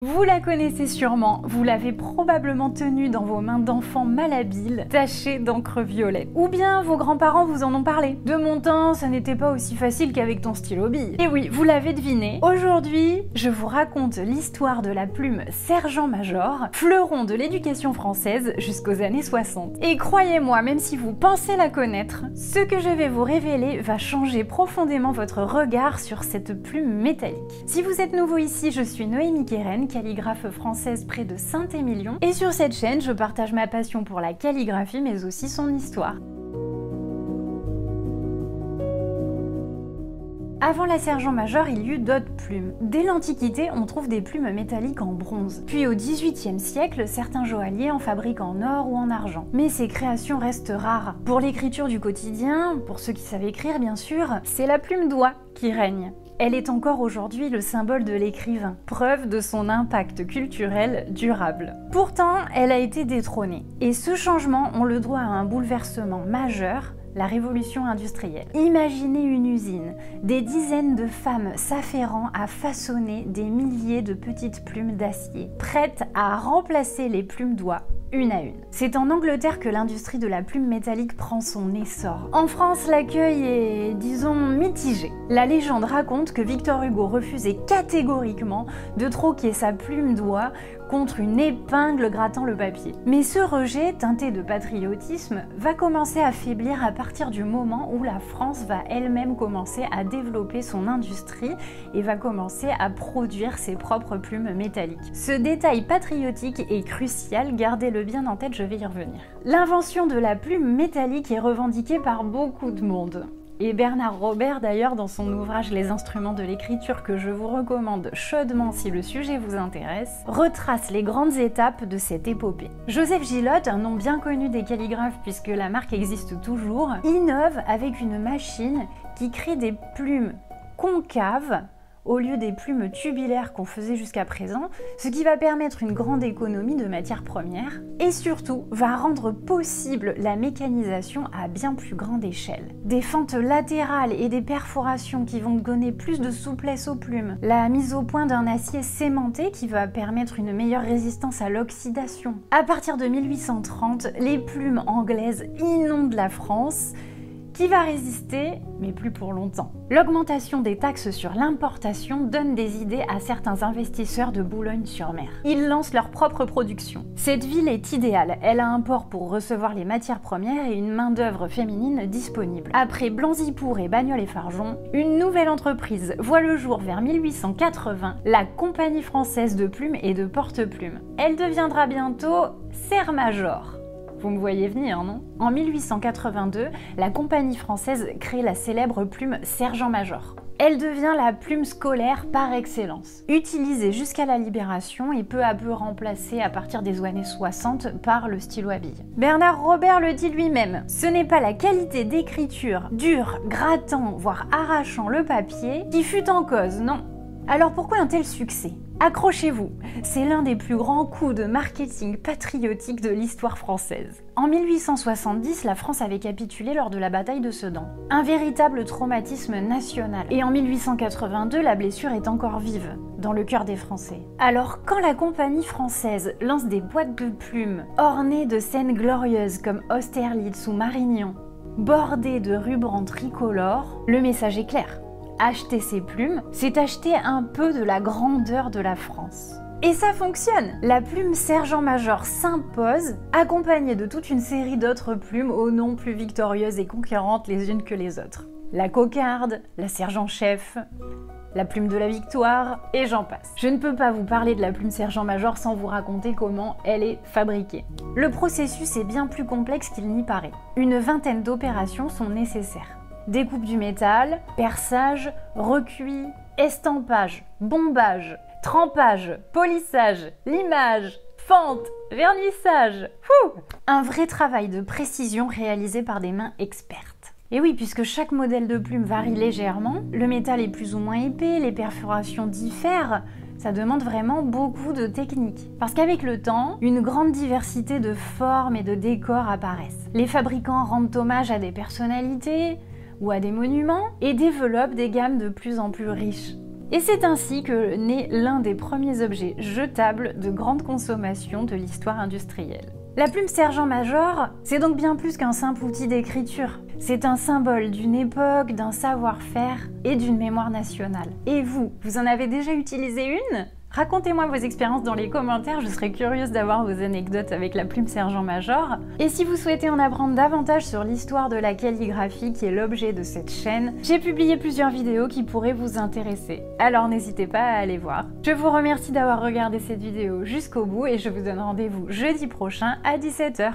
Vous la connaissez sûrement, vous l'avez probablement tenue dans vos mains d'enfant malhabile, tachée d'encre violette. Ou bien vos grands-parents vous en ont parlé. De mon temps, ça n'était pas aussi facile qu'avec ton stylo bille. Et oui, vous l'avez deviné, aujourd'hui, je vous raconte l'histoire de la plume sergent-major, fleuron de l'éducation française jusqu'aux années 60. Et croyez-moi, même si vous pensez la connaître, ce que je vais vous révéler va changer profondément votre regard sur cette plume métallique. Si vous êtes nouveau ici, je suis Noémie Quérenne, calligraphe française près de Saint-Émilion, et sur cette chaîne, je partage ma passion pour la calligraphie, mais aussi son histoire. Avant la sergent-major, il y eut d'autres plumes. Dès l'Antiquité, on trouve des plumes métalliques en bronze. Puis au XVIIIe siècle, certains joailliers en fabriquent en or ou en argent. Mais ces créations restent rares. Pour l'écriture du quotidien, pour ceux qui savent écrire bien sûr, c'est la plume d'oie qui règne. Elle est encore aujourd'hui le symbole de l'écrivain, preuve de son impact culturel durable. Pourtant, elle a été détrônée. Et ce changement, on le doit à un bouleversement majeur, la révolution industrielle. Imaginez une usine, des dizaines de femmes s'affairant à façonner des milliers de petites plumes d'acier, prêtes à remplacer les plumes d'oie une à une. C'est en Angleterre que l'industrie de la plume métallique prend son essor. En France, l'accueil est, disons, mitigé. La légende raconte que Victor Hugo refusait catégoriquement de troquer sa plume d'oie contre une épingle grattant le papier. Mais ce rejet, teinté de patriotisme, va commencer à faiblir à partir du moment où la France va elle-même commencer à développer son industrie et va commencer à produire ses propres plumes métalliques. Ce détail patriotique est crucial, gardez-le bien en tête, je vais y revenir. L'invention de la plume métallique est revendiquée par beaucoup de monde. Et Bernard Robert, d'ailleurs, dans son ouvrage Les instruments de l'écriture, que je vous recommande chaudement si le sujet vous intéresse, retrace les grandes étapes de cette épopée. Joseph Gillotte, un nom bien connu des calligraphes puisque la marque existe toujours, innove avec une machine qui crée des plumes concaves au lieu des plumes tubulaires qu'on faisait jusqu'à présent, ce qui va permettre une grande économie de matières premières et surtout va rendre possible la mécanisation à bien plus grande échelle. Des fentes latérales et des perforations qui vont donner plus de souplesse aux plumes, la mise au point d'un acier sémenté qui va permettre une meilleure résistance à l'oxydation. À partir de 1830, les plumes anglaises inondent la France, qui va résister, mais plus pour longtemps. L'augmentation des taxes sur l'importation donne des idées à certains investisseurs de Boulogne-sur-Mer. Ils lancent leur propre production. Cette ville est idéale, elle a un port pour recevoir les matières premières et une main-d'œuvre féminine disponible. Après Blanzipour et Bagnols-et-Fargeon, une nouvelle entreprise voit le jour vers 1880, la Compagnie française de plumes et de porte-plumes. Elle deviendra bientôt Serre-Major. Vous me voyez venir, non? En 1882, la Compagnie française crée la célèbre plume sergent-major. Elle devient la plume scolaire par excellence, utilisée jusqu'à la Libération et peu à peu remplacée à partir des années 60 par le stylo à billes. Bernard Robert le dit lui-même, ce n'est pas la qualité d'écriture dure, grattant, voire arrachant le papier qui fut en cause, non. Alors pourquoi un tel succès? Accrochez-vous, c'est l'un des plus grands coups de marketing patriotique de l'histoire française. En 1870, la France avait capitulé lors de la bataille de Sedan. Un véritable traumatisme national. Et en 1882, la blessure est encore vive, dans le cœur des Français. Alors, quand la Compagnie française lance des boîtes de plumes ornées de scènes glorieuses comme Austerlitz ou Marignan, bordées de rubans tricolores, le message est clair. Acheter ces plumes, c'est acheter un peu de la grandeur de la France. Et ça fonctionne! La plume sergent-major s'impose, accompagnée de toute une série d'autres plumes aux noms plus victorieuses et conquérantes les unes que les autres. La cocarde, la sergent-chef, la plume de la victoire, et j'en passe. Je ne peux pas vous parler de la plume sergent-major sans vous raconter comment elle est fabriquée. Le processus est bien plus complexe qu'il n'y paraît. Une vingtaine d'opérations sont nécessaires. Découpe du métal, perçage, recuit, estampage, bombage, trempage, polissage, limage, fente, vernissage. Un vrai travail de précision réalisé par des mains expertes. Et oui, puisque chaque modèle de plume varie légèrement, le métal est plus ou moins épais, les perforations diffèrent, ça demande vraiment beaucoup de technique. Parce qu'avec le temps, une grande diversité de formes et de décors apparaissent. Les fabricants rendent hommage à des personnalités ou à des monuments et développent des gammes de plus en plus riches. Et c'est ainsi que naît l'un des premiers objets jetables de grande consommation de l'histoire industrielle. La plume sergent-major, c'est donc bien plus qu'un simple outil d'écriture. C'est un symbole d'une époque, d'un savoir-faire et d'une mémoire nationale. Et vous en avez déjà utilisé une ? Racontez-moi vos expériences dans les commentaires, je serais curieuse d'avoir vos anecdotes avec la plume sergent-major. Et si vous souhaitez en apprendre davantage sur l'histoire de la calligraphie qui est l'objet de cette chaîne, j'ai publié plusieurs vidéos qui pourraient vous intéresser. Alors n'hésitez pas à aller voir. Je vous remercie d'avoir regardé cette vidéo jusqu'au bout et je vous donne rendez-vous jeudi prochain à 17 h.